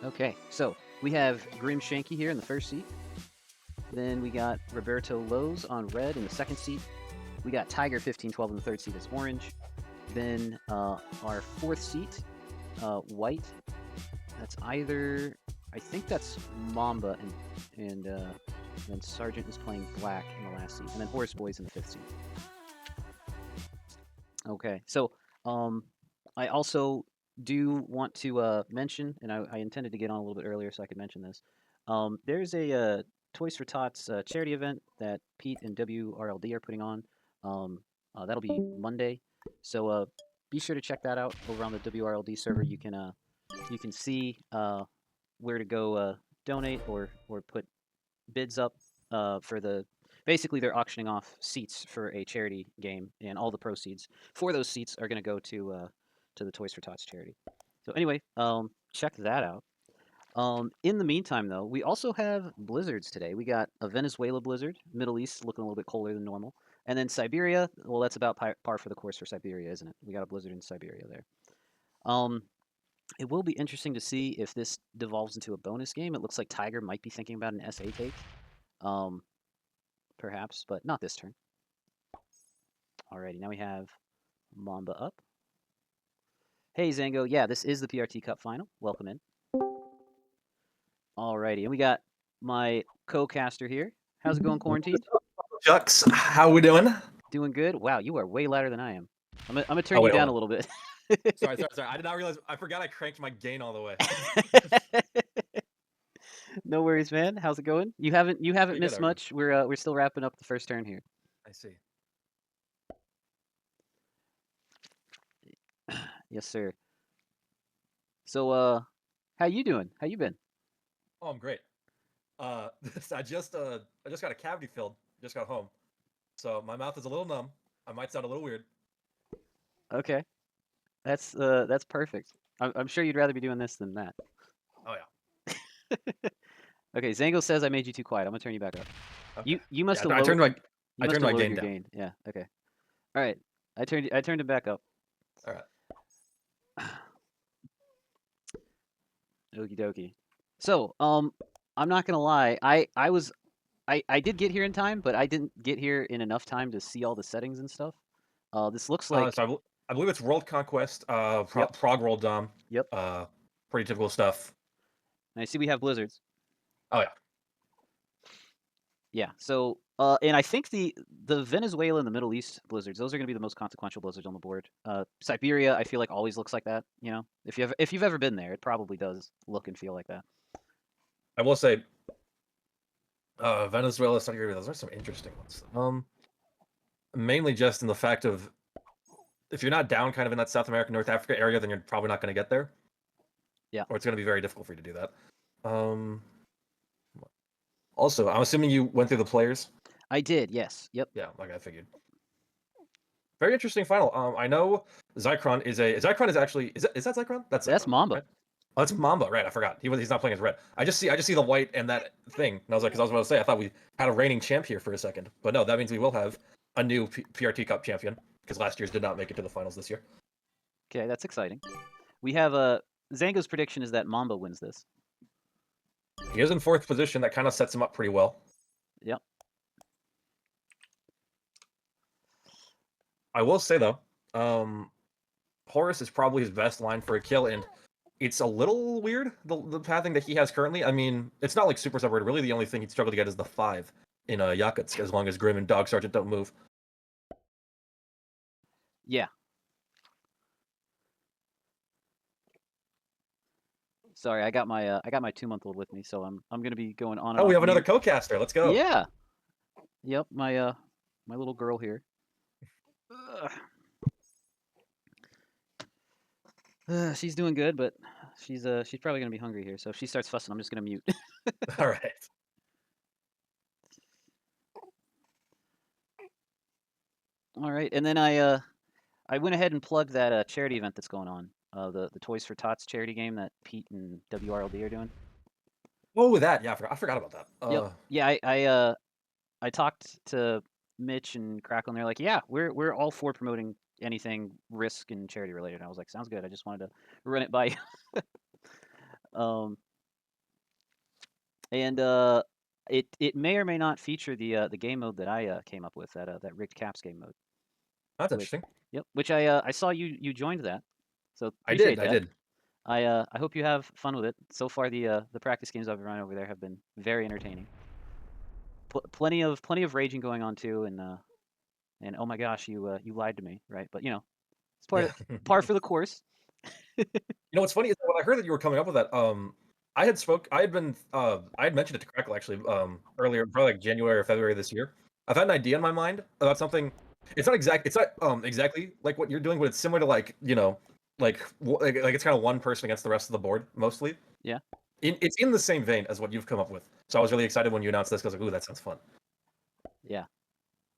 Okay, so we have Grim Shanky here in the first seat. Then we got Roberto Lowe's on red in the second seat. We got Tiger 1512 in the third seat as orange. Then our fourth seat, white. That's either I think that's Mamba and then Sergeant is playing black in the last seat, and then Horse Boys in the fifth seat. Okay, so um, I also do want to mention, and I intended to get on a little bit earlier so I could mention this. There's a Toys for Tots charity event that Pete and WRLD are putting on. That'll be Monday, so be sure to check that out over on the WRLD server. You can see where to go donate or put bids up for the basically they're auctioning off seats for a charity game, and all the proceeds for those seats are going to go to the Toys for Tots charity. So anyway, check that out. In the meantime, though, we also have blizzards today. We got a Venezuela blizzard, Middle East looking a little bit colder than normal, and then Siberia. Well, that's about par for the course for Siberia, isn't it? We got a blizzard in Siberia there. Um, it will be interesting to see if this devolves into a bonus game. It looks like Tiger might be thinking about an SA take. Um, Perhaps, but not this turn. Alrighty, now we have Mamba up. Hey, Zango. Yeah, this is the PRT Cup final. Welcome in. Alrighty, and we got my co-caster here. How's it going, Quarantined? Chucks, how we doing? Doing good? Wow, you are way louder than I am. I'm gonna turn Oh, you wait, hold down a on. little bit. Sorry. I did not realize. I forgot I cranked my gain all the way. No worries, man. How's it going? You haven't Pretty good, missed everyone. much. We're still wrapping up the first turn here. I see. Yes, sir. So how you doing? How you been? Oh, I'm great. I just got a cavity filled. Just got home, so my mouth is a little numb. I might sound a little weird. Okay. That's perfect. I'm sure you'd rather be doing this than that. Oh yeah. Okay, Zango says I made you too quiet. I'm gonna turn you back up. Okay. You Yeah, must have I lowered turned my you I must turned have my lowered gain your down. gain. Yeah. Okay. All right. I turned it back up. All right. Okie dokie. So I'm not gonna lie. I did get here in time, but I didn't get here in enough time to see all the settings and stuff. This looks like I believe it's World Conquest, yep, Prog World Dom, yep. uh, pretty typical stuff. And I see we have blizzards. Oh yeah. Yeah. So, and I think the Venezuela and the Middle East blizzards, those are going to be the most consequential blizzards on the board. Siberia, I feel like always looks like that. You know, if you've ever been there, it probably does look and feel like that. I will say, Venezuela, Saudi Arabia, those are some interesting ones. Mainly just in the fact of if you're not down kind of in that South America, North Africa area, then you're probably not going to get there, Yeah, or it's going to be very difficult for you to do that. Um, Also, I'm assuming you went through the players. I did. Yes. Yep. Yeah, like I figured. Very interesting final. I know Zycron is actually is that Zycron? That's That's Zycron, Mamba. right? Oh, that's Mamba, right? I forgot. He's not playing as red. I just see the white and that thing, and I was like, because I was about to say, I thought we had a reigning champ here for a second, but no, that means we will have a new PRT Cup champion because last year's did not make it to the finals this year. Okay, that's exciting. We have a Zango's prediction is that Mamba wins this. He is in fourth position. That kind of sets him up pretty well. Yep. I will say though, Horus is probably his best line for a kill, and it's a little weird the pathing that he has currently. I mean, it's not like super separated. Really, the only thing he'd struggle to get is the 5 in Yakutsk, as long as Grim and Dog Sergeant don't move. Yeah. Sorry, I got my 2-month-old with me, so I'm gonna be going on and Oh, we off have another mute. co-caster. Let's go. Yeah. Yep. My little girl here. Ugh. She's doing good, but she's probably gonna be hungry here. So if she starts fussing, I'm just gonna mute. All right. All right, and then I went ahead and plugged that charity event that's going on. The Toys for Tots charity game that Pete and WRLD are doing. Oh, that. Yeah, I forgot about that. Yep. Yeah, I talked to Mitch and Crackle, and they're like, yeah, we're all for promoting anything risk and charity related. And I was like, sounds good. I just wanted to run it by you. And it may or may not feature the game mode that I came up with, that rigged caps game mode. That's Which, interesting. yep, which I saw you joined that, so I did. appreciate I that. did. I hope you have fun with it. So far, the practice games I've run over there have been very entertaining. Plenty of raging going on too, and oh my gosh, you lied to me, right? But it's Yeah. par for the course. You know what's funny is that when I heard that you were coming up with that, I had mentioned it to Crackle actually, earlier, probably like January or February this year. I've had an idea in my mind about something. It's not exactly like what you're doing, but it's similar to like like it's kind of one person against the rest of the board mostly. Yeah, It's in the same vein as what you've come up with. So I was really excited when you announced this because like, ooh, that sounds fun. yeah.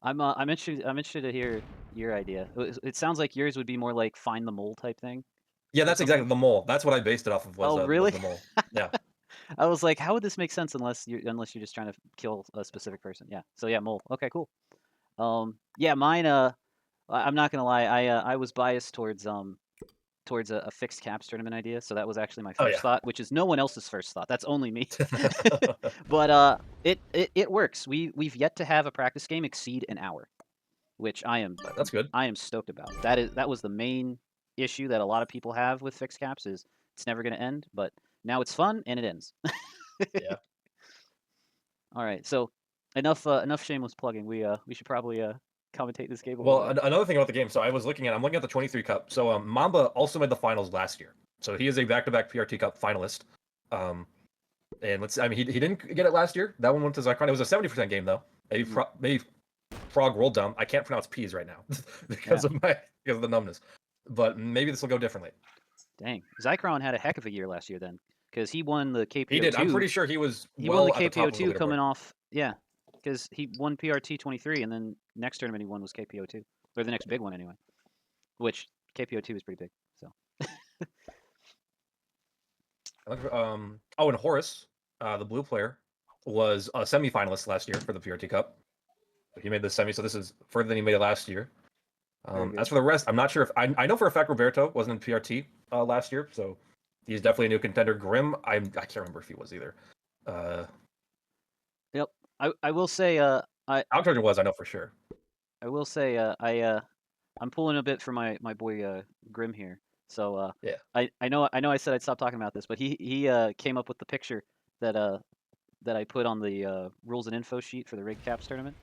I'm interested to hear your idea. It sounds like yours would be more like find the mole type thing Yeah, or that's something. exactly the mole. That's what I based it off of Oh, was really? the mole. Yeah. I was like, how would this make sense unless you're just trying to kill a specific person? Yeah. So yeah, mole. Okay, cool. Yeah, mine. I'm not gonna lie. I was biased towards a fixed caps tournament idea. So that was actually my Oh first yeah. thought, which is no one else's first thought. That's only me. But it works. We've yet to have a practice game exceed an hour, which That's good. I am stoked about. That was the main issue that a lot of people have with fixed caps is it's never gonna end. But now it's fun and it ends. Yeah. All right. So enough shameless plugging. We should probably commentate this game a little Well, bit. another thing about the game. So I'm looking at the 23 Cup. So Mamba also made the finals last year. So he is a back-to-back PRT Cup finalist. Um, and I mean, he didn't get it last year. That one went to Zycron. It was a 70% game though. Mhm. Maybe Frog rolled down. I can't pronounce P's right now Yeah. because of the numbness. But maybe this will go differently. Dang. Zycron had a heck of a year last year then, because he won the He did. I'm KPO2. pretty sure he was He won the well at the top of the KPO2 leaderboard. coming off. Yeah, because he won PRT 23, and then next tournament he won was KPO2, or the next big one anyway. Which KPO2 is pretty big. So Oh, and Horace, the blue player, was a semifinalist last year for the PRT Cup. He made the semi, so this is further than he made it last year. very good. As for the rest, I'm not sure if I know for a fact Roberto wasn't in PRT last year, so he's definitely a new contender. Grim, I can't remember if he was either. Yep. I will say Altrogen was, I know for sure. I will say I'm pulling a bit for my boy Grim here. So Yeah, I know I said I'd stop talking about this, but he came up with the picture that that I put on the rules and info sheet for the Rig Caps tournament.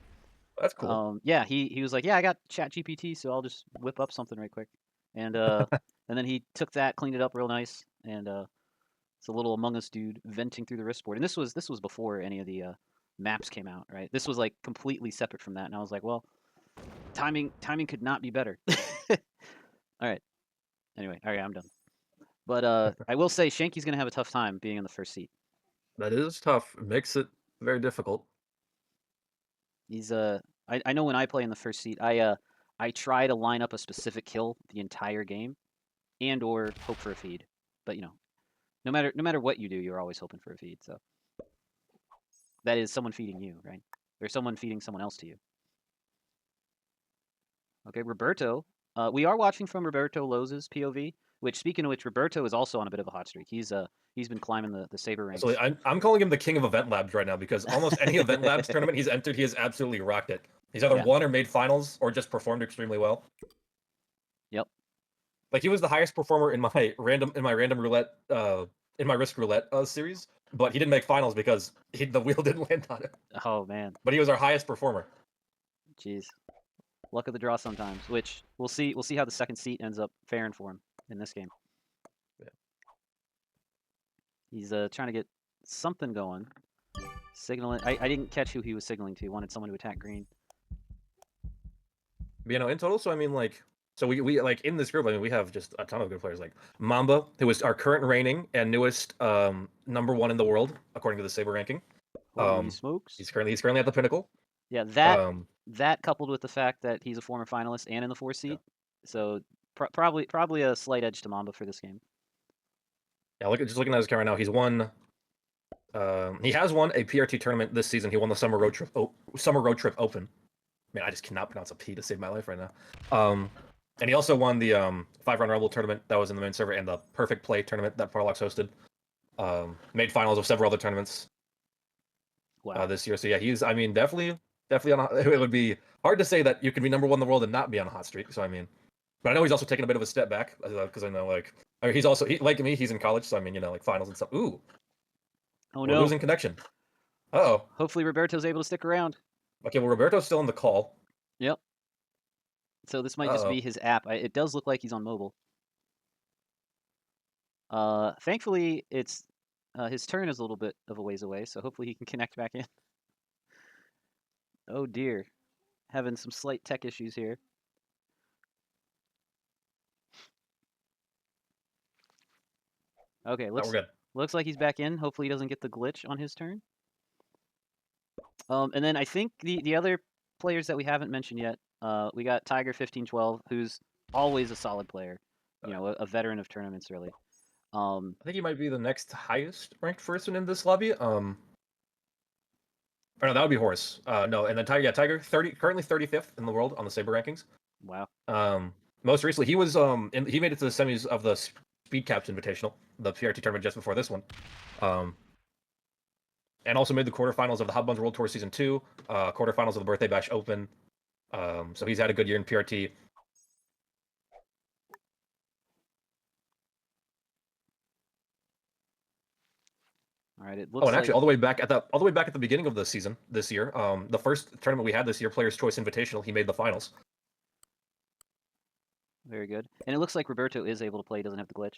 that's cool. Yeah, he was like, yeah, I got Chat GPT, so I'll just whip up something right quick, and and then he took that, cleaned it up real nice, and it's a little Among Us dude venting through the wrist board, and this was before any of the maps came out, right? This was like completely separate from that, and I was like, well, timing could not be better. All right. Anyway, all right, I'm done. But I will say Shanky's gonna have a tough time being in the first seat. That is tough. It makes it very difficult. He's I know when I play in the first seat, I try to line up a specific kill the entire game, and or hope for a feed. But no matter what you do, you're always hoping for a feed. So that is someone feeding you, right? Or someone feeding someone else to you. Okay, Roberto. We are watching from Roberto Loz's POV. Which, speaking of which, Roberto is also on a bit of a hot streak. He's been climbing the saber So ranks. I'm calling him the king of event labs right now because almost any event labs tournament he's entered, he has absolutely rocked it. He's either Yeah. won or made finals or just performed extremely well. Yep. Like he was the highest performer in my random roulette in my risk roulette series, but he didn't make finals because the wheel didn't land on it. Oh man. But he was our highest performer. Jeez. Luck of the draw sometimes. Which we'll see. We'll see how the second seat ends up faring for him in this game. Yeah. He's trying to get something going. Signaling. I didn't catch who he was signaling to. He wanted someone to attack green. But, in total, so I mean, like, so we like in this group, I mean, we have just a ton of good players. Like Mamba, who is our current reigning and newest #1 in the world according to the Saber ranking. Holy smokes. He's currently at the pinnacle. Yeah, that Um, that coupled with the fact that he's a former finalist and in the 4 yeah. seat, so probably a slight edge to Mamba for this game. Yeah, just looking at his account right now, he's won. He has won a PRT tournament this season. He won the Summer Road Trip Open. Man, I just cannot pronounce a P to save my life right now. And he also won the 5-round Rebel tournament that was in the main server and the Perfect Play tournament that Parlox hosted. Made finals of several other tournaments. Wow. this year. So yeah, he's I mean definitely on. It would be hard to say that you can be number one in the world and not be on a hot streak. So I mean, but I know he's also taking a bit of a step back because I know he's also like me. He's in college, so I mean like finals and stuff. Ooh, Oh we're no. losing connection. Oh. Hopefully Roberto's able to stick around. Okay, well Roberto's still in the call. Yep. So this might just Uh be his app. It does look like he's on mobile. Thankfully, it's his turn is a little bit of a ways away, so hopefully he can connect back in. Oh dear, having some slight tech issues here. Okay, oh, we're good. looks like he's back in. Hopefully he doesn't get the glitch on his turn. And then I think the other players that we haven't mentioned yet, we got Tiger 1512, who's always a solid player. You know, a veteran of tournaments, really. I think he might be the next highest ranked person in this lobby. Or no, that would be Horse. No, and then Tiger, yeah, Tiger, currently 35th in the world on the Saber rankings. Wow. Most recently he was he made it to the semis of the Speed Caps Invitational, the PRT tournament just before this one. And also made the quarterfinals of the Hot Buns World Tour Season 2, quarterfinals of the Birthday Bash Open. So he's had a good year in PRT. All right, it Oh, looks and like actually, all the way back at the beginning of the season this year, the first tournament we had this year, Players' Choice Invitational, he made the finals. very good. And it looks like Roberto is able to play. He doesn't have the glitch.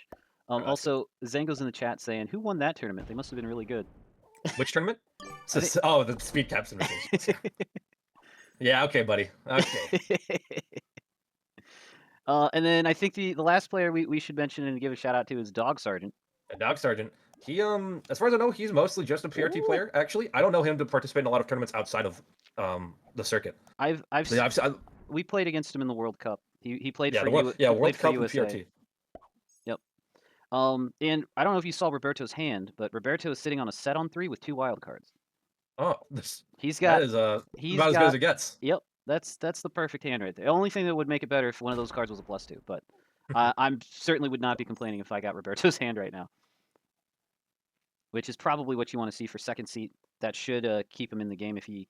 Oh, that's Also, Zango's in the chat saying, "Who won that tournament? They must have been really good." Which tournament? I think- Oh, the Speed Caps Invitations. Yeah, okay, buddy. Okay. And then I think the last player we should mention and give a shout out to is Dog Sergeant. And Dog Sergeant, he as far as I know, he's mostly just a PRT Ooh. player. Actually, I don't know him to participate in a lot of tournaments outside of the circuit. We played against him in the World Cup. He played Yeah, for the World, you. yeah, He World played for Cup and USA. PRT. Yep. And I don't know if you saw Roberto's hand, but Roberto is sitting on a set on 3 with 2 wild cards. Oh, He's that got is he's about as good got as it gets. Yep, that's the perfect hand right there. The only thing that would make it better if one of those cards was a +2, but I'm certainly would not be complaining if I got Roberto's hand right now. Which is probably what you want to see for second seat. That should keep him in the game if he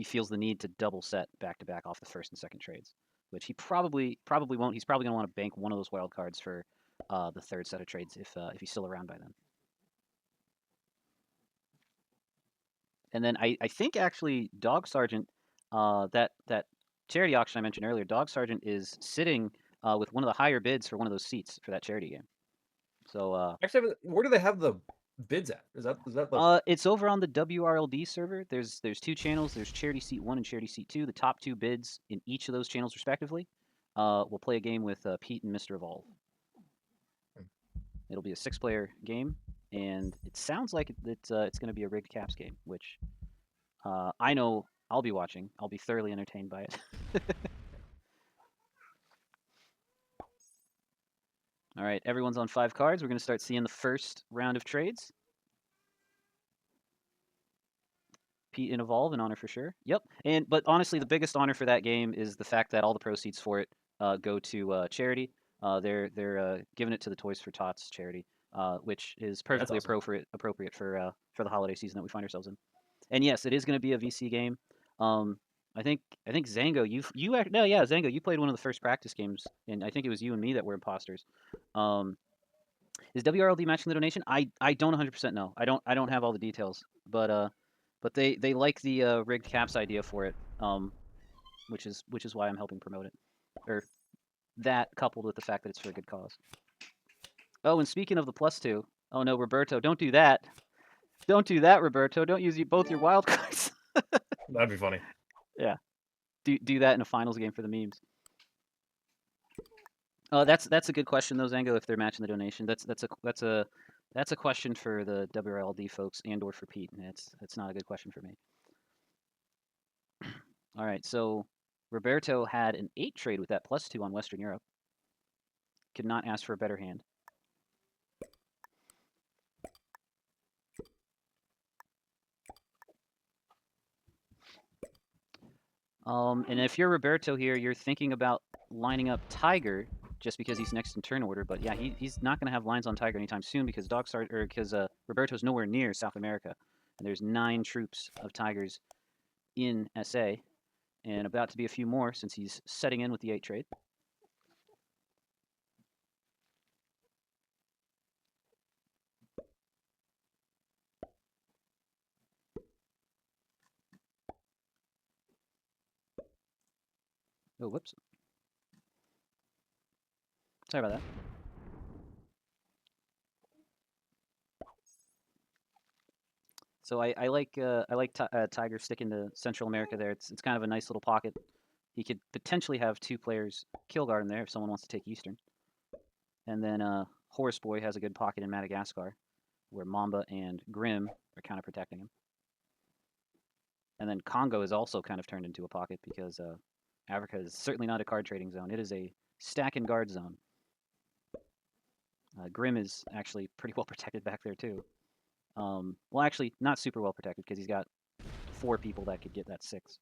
feels the need to double set back to back off the first and second trades, which he probably won't. He's probably going to want to bank one of those wild cards for the third set of trades if he's still around by then. And then I think actually Dog Sergeant, that charity auction I mentioned earlier, Dog Sergeant is sitting with one of the higher bids for one of those seats for that charity game. So Actually, where do they have the bids at? Is that the it's over on the WRLD server. There's 2 channels. There's Charity Seat 1 and Charity Seat 2. The top 2 bids in each of those channels respectively will play a game with Pete and Mr. Evolve. It'll be a 6-player game, and it sounds like it's going to be a rigged caps game, which I know I'll be watching. I'll be thoroughly entertained by it. All right, everyone's on 5 cards. We're going to start seeing the first round of trades. Pete and Evolve, an honor for sure. Yep. But honestly, the biggest honor for that game is the fact that all the proceeds for it go to charity. They're giving it to the Toys for Tots charity, which is perfectly awesome. appropriate for the holiday season that we find ourselves in. And yes, it is going to be a VC game. I think Zango, Zango, you played one of the first practice games, and I think it was you and me that were imposters. Is WRLD matching the donation? I don't 100% know. I don't have all the details, but they like the rigged caps idea for it, which is why I'm helping promote it, or that coupled with the fact that it's for a good cause. Oh, and speaking of the +2, oh no, Roberto, don't do that. Don't do that, Roberto. Don't use both your wild cards. That'd be funny. Yeah, do that in a finals game for the memes. That's a good question though, Zango. If they're matching the donation, that's a question for the WRLD folks and or for Pete. It's not a good question for me. All right, so Roberto had an 8 trade with that +2 on Western Europe. Could not ask for a better hand. And if you're Roberto here, you're thinking about lining up Tiger just because he's next in turn order. But yeah, he's not going to have lines on Tiger anytime soon because Roberto's nowhere near South America. And there's 9 troops of Tigers in SA, and about to be a few more since he's setting in with the 8 trade. Oh, whoops. Sorry about that. So I like Tiger sticking to Central America there. It's kind of a nice little pocket. He could potentially have 2 players kill guard in there if someone wants to take Eastern. And then Horse Boy has a good pocket in Madagascar, where Mamba and Grim are kind of protecting him. And then Congo is also kind of turned into a pocket because Africa is certainly not a card trading zone. It is a stack and guard zone. Grim is actually pretty well protected back there too. Well, actually, not super well protected because he's got 4 people that could get that 6.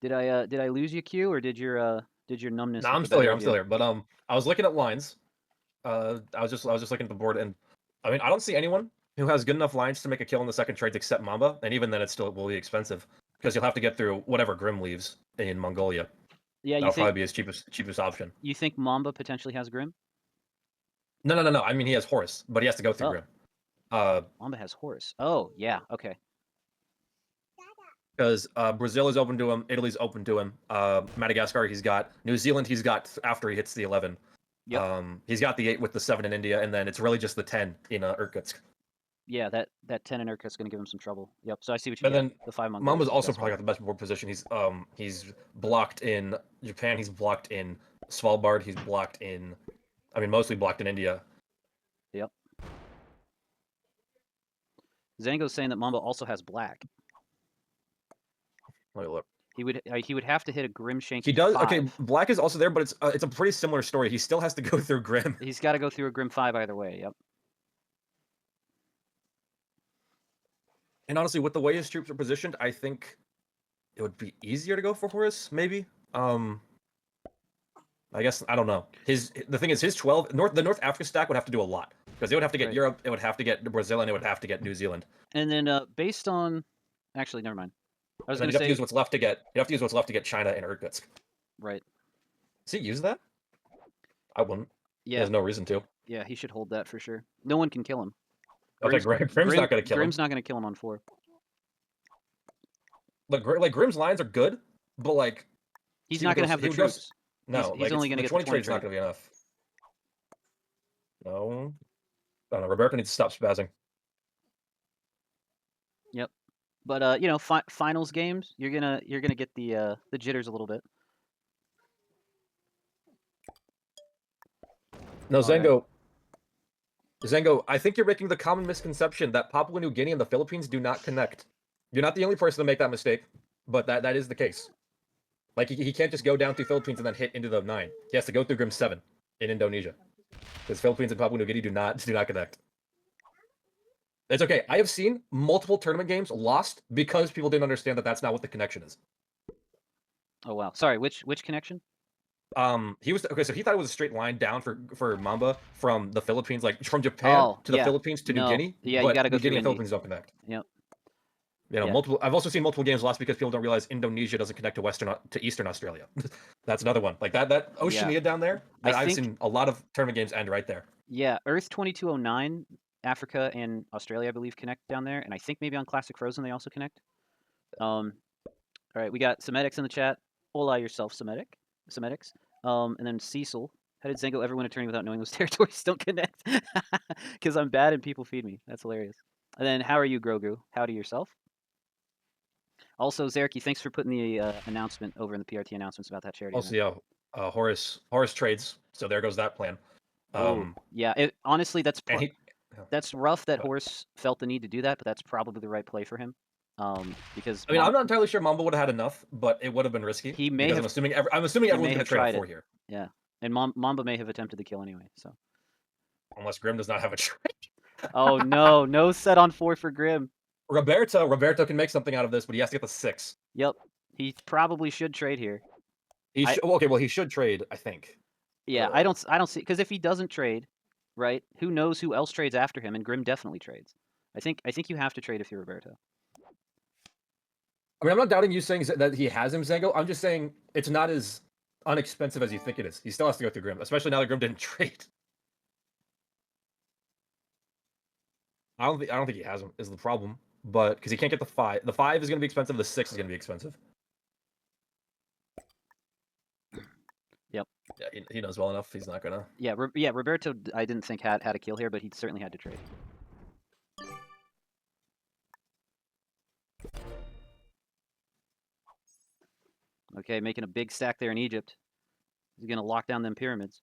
Did I lose you, Q, or did your numbness? No, get I'm the still here. better I'm of still you? here. But I was looking at lines. I was just looking at the board, and I mean, I don't see anyone who has good enough lines to make a kill in the second trades except Mamba, and even then, it still will be expensive because you'll have to get through whatever Grim leaves in Mongolia. Yeah, That'll probably be his cheapest option. you think Mamba potentially has Grim? No. I mean, he has Horus, but he has to go through Oh, Grim. Mamba has Horus. Oh, yeah. Okay. Because Brazil is open to him, Italy's open to him. Madagascar, he's got New Zealand. He's got after he hits the 11. Yep. He's got the 8 with the 7 in India, and then it's really just the 10 in Irkutsk. Yeah, that 10 in Urka is going to give him some trouble. Yep. So I see what you And get. then The 5 Mongolia. Mamba's also probably got the best board position. He's blocked in Japan. He's blocked in Svalbard. He's blocked in, I mean, mostly blocked in India. Yep. Zango's saying that Mamba also has black. Let me look. He would have to hit a Grim Shanky. He does. 5. Okay, black is also there, but it's a pretty similar story. He still has to go through Grim. He's got to go through a Grim 5 either way. Yep. And honestly, with the way his troops are positioned, I think it would be easier to go for Horus, maybe. I guess I don't know. The thing is, his 12 the North Africa stack would have to do a lot because it would have to get Europe, it would have to get Brazil, and it would have to get New Zealand. And then based on, actually, never mind. I was going to say, use what's left to get. You have to use what's left to get China and Irkutsk. Right. Does he use that? I wouldn't. Yeah. There's no reason to. Yeah, he should hold that for sure. No one can kill him. Okay, Grim's not going to kill him. Grim's not going to kill him on 4. Like Grim's lines are good, but like he's not going to have the troops. No, he's only going to get 20 trade's not going to be enough. No, I don't know. Roberto needs to stop spazzing. Yep, but you know, finals games, you're gonna get the jitters a little bit. No, Zengo. Zengo, I think you're making the common misconception that Papua New Guinea and the Philippines do not connect. You're not the only person to make that mistake, but that is the case. Like, he can't just go down through Philippines and then hit into the 9. He has to go through Grim 7 in Indonesia. Because Philippines and Papua New Guinea do not connect. It's okay. I have seen multiple tournament games lost because people didn't understand that that's not what the connection is. Oh, wow. Sorry, which connection? He was okay. So he thought it was a straight line down for Mamba from the Philippines, like from Japan to the Philippines to New Guinea. Yeah, you got to go New Guinea through and Philippines don't connect. Yep. You know, multiple. I've also seen multiple games lost because people don't realize Indonesia doesn't connect to Eastern Australia. That's another one. Like that Oceania down there. I've seen a lot of tournament games end right there. Yeah, Earth 2209, Africa and Australia, I believe, connect down there, and I think maybe on Classic Frozen they also connect. All right, we got Semetics in the chat. Hola yourself, Semetics. And then Cecil. How did Zango ever win a tourney without knowing those territories don't connect? Because I'm bad and people feed me. That's hilarious. And then, how are you, Grogu? Howdy yourself. Also, Zerky, thanks for putting the announcement over in the PRT announcements about that charity. Also, yeah, Horus trades. So there goes that plan. Yeah, honestly, that's rough that Horus felt the need to do that, but that's probably the right play for him. Because I mean, I'm not entirely sure Mamba would have had enough, but it would have been risky. He may have. I'm assuming everyone's going to trade 4 here. Yeah, and Mamba may have attempted the kill anyway. So unless Grim does not have a trade. Oh no, no set on 4 for Grim. Roberto can make something out of this, but he has to get the 6. Yep, he probably should trade here. Okay, well, he should trade, I think. Yeah, I don't see, because if he doesn't trade, right? Who knows who else trades after him? And Grim definitely trades. I think you have to trade if you're Roberto. I mean, I'm not doubting you saying that he has him, Zango. I'm just saying it's not as unexpensive as you think it is. He still has to go through Grim, especially now that Grim didn't trade. I don't think he has him is the problem, but because he can't get the 5. The 5 is going to be expensive. The 6 is going to be expensive. Yep. Yeah, he knows well enough. He's not gonna. Yeah, yeah. Roberto, I didn't think had a kill here, but he certainly had to trade. Okay, making a big stack there in Egypt. He's gonna lock down them pyramids.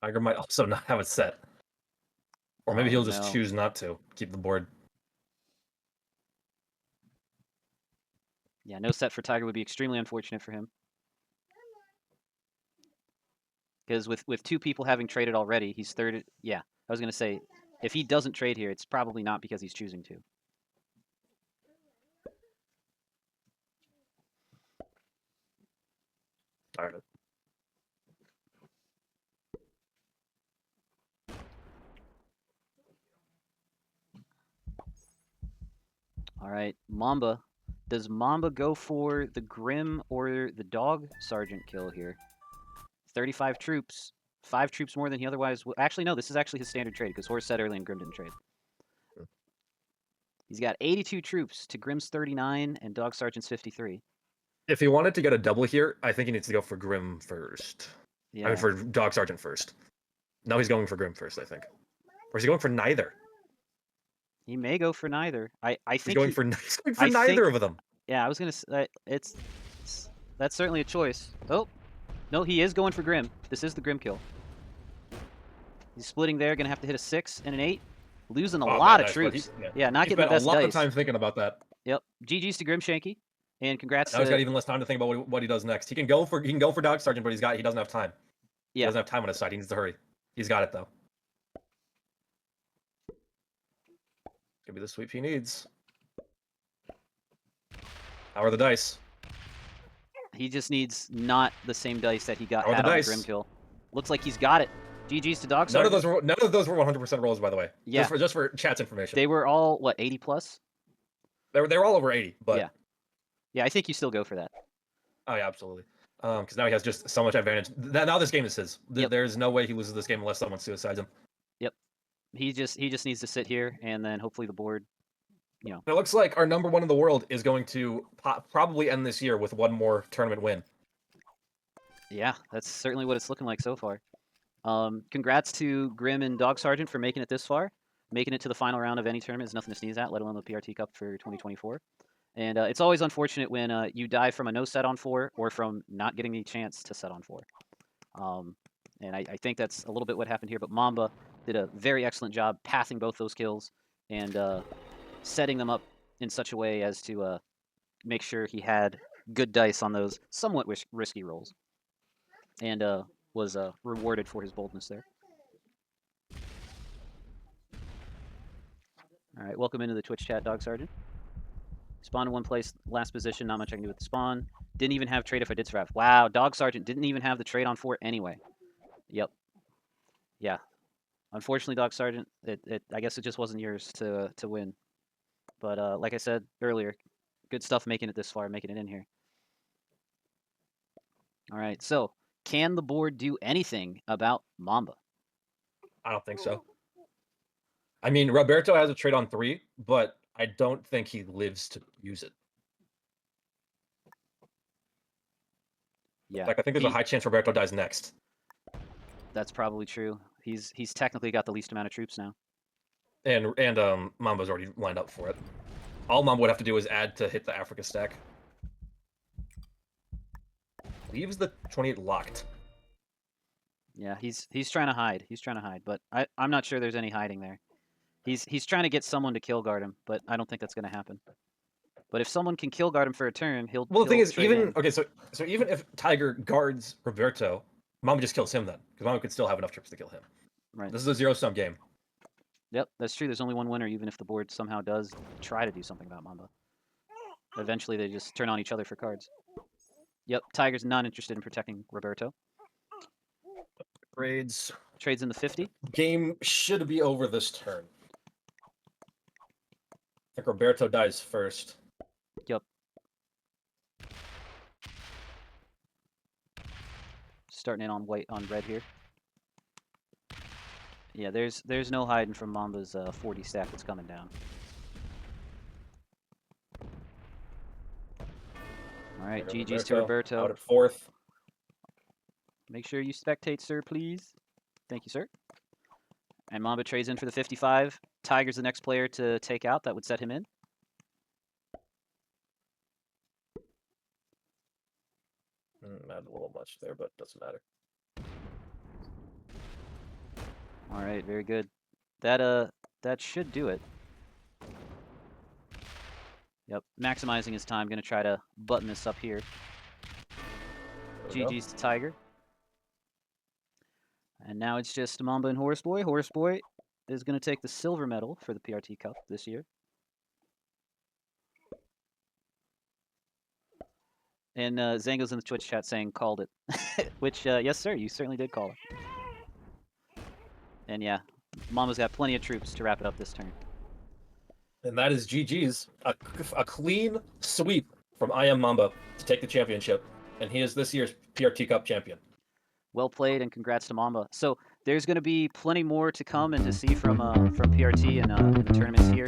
Tiger might also not have it set, or maybe he'll just no. choose not to keep the board. Yeah, no set for Tiger would be extremely unfortunate for him. Because with 2 people having traded already, he's third. Yeah, I was gonna say, if he doesn't trade here, it's probably not because he's choosing to. All right. All right, Mamba. Does Mamba go for the Grim or the Dog Sergeant kill here? 35 troops. 5 troops more than he otherwise would. Actually, no, this is actually his standard trade because Horse said early and Grim didn't trade. He's got 82 troops to Grim's 39 and Dog Sergeant's 53. If he wanted to get a double here, I think he needs to go for Grim first. Yeah. I mean, for Dog Sergeant first. No, he's going for Grim first, I think. Or is he going for neither? He may go for neither. I think he's going for neither of them. Yeah, I was gonna say it's that's certainly a choice. Oh, no, he is going for Grim. This is the Grim kill. He's splitting there. Gonna have to hit a 6 and an 8. Losing a lot of troops. Yeah, not getting the best dice. A lot of time thinking about that. Yep. GG's to Grim Shanky, and congrats. Now he's got even less time to think about what he does next. He can go for Dog Sergeant, but he doesn't have time. Yeah. He doesn't have time on his side. He needs to hurry. He's got it though. Could be the sweep he needs. How are the dice? He just needs not the same dice that he got on the Grim kill. Looks like he's got it. GG's to Dog Sergeant. None of those were 100% rolls, by the way. Yeah. Just for chat's information. They were all what, 80 plus? They were all over 80, but yeah, I think you still go for that. Oh yeah, absolutely. Because now he has just so much advantage. Now this game is his. Yep. There's no way he loses this game unless someone suicides him. Yep. He just needs to sit here and then hopefully the board, you know. It looks like our number 1 in the world is going to probably end this year with one more tournament win. Yeah, that's certainly what it's looking like so far. Congrats to Grim and Dog Sergeant for making it this far. Making it to the final round of any tournament is nothing to sneeze at, let alone the PRT Cup for 2024. And it's always unfortunate when you die from a no set on 4 or from not getting the chance to set on 4. And I think that's a little bit what happened here. But Mamba did a very excellent job passing both those kills and setting them up in such a way as to make sure he had good dice on those somewhat risky rolls. And was rewarded for his boldness there. All right, welcome into the Twitch chat, Dog Sergeant. Spawn in one place, last position, not much I can do with the spawn. Didn't even have trade if I did survive. Wow, Dog Sergeant didn't even have the trade on 4 anyway. Yep. Yeah. Unfortunately, Dog Sergeant, I guess it just wasn't yours to win. But like I said earlier, good stuff making it this far, making it in here. All right, so can the board do anything about Mamba? I don't think so. I mean, Roberto has a trade on 3, but I don't think he lives to use it. Yeah. Like I think there's a high chance Roberto dies next. That's probably true. He's technically got the least amount of troops now. And Mamba's already lined up for it. All Mamba would have to do is add to hit the Africa stack. Leaves the 28 locked. Yeah, he's trying to hide. He's trying to hide, but I'm not sure there's any hiding there. He's trying to get someone to kill guard him, but I don't think that's going to happen. But if someone can kill guard him for a turn, he'll. Well, the thing is, so even if Tiger guards Roberto, Mamba just kills him then, because Mamba could still have enough troops to kill him. Right. This is a 0-sum game. Yep, that's true. There's only one winner, even if the board somehow does try to do something about Mamba. Eventually, they just turn on each other for cards. Yep, Tiger's not interested in protecting Roberto. Trades. Trades in the 50. Game should be over this turn. I think Roberto dies first. Yep. Starting in on red here. Yeah, there's no hiding from Mamba's 40 stack that's coming down. All right, GG's to Roberto. Out at 4th. Make sure you spectate, sir, please. Thank you, sir. And Mamba trades in for the 55. Tiger's the next player to take out. That would set him in. Add a little much there, but doesn't matter. All right, very good. That should do it. Yep, maximizing his time. Going to try to button this up here. GG's to Tiger. And now it's just Mamba and Horse Boy. Horse Boy is going to take the silver medal for the PRT Cup this year. And Zango's in the Twitch chat saying called it. Which, yes, sir, you certainly did call it. And yeah, Mamba's got plenty of troops to wrap it up this turn. And that is GG's. A clean sweep from I Am Mamba to take the championship. And he is this year's PRT Cup champion. Well played, and congrats to Mamba. So there's going to be plenty more to come and to see from PRT and the tournaments here.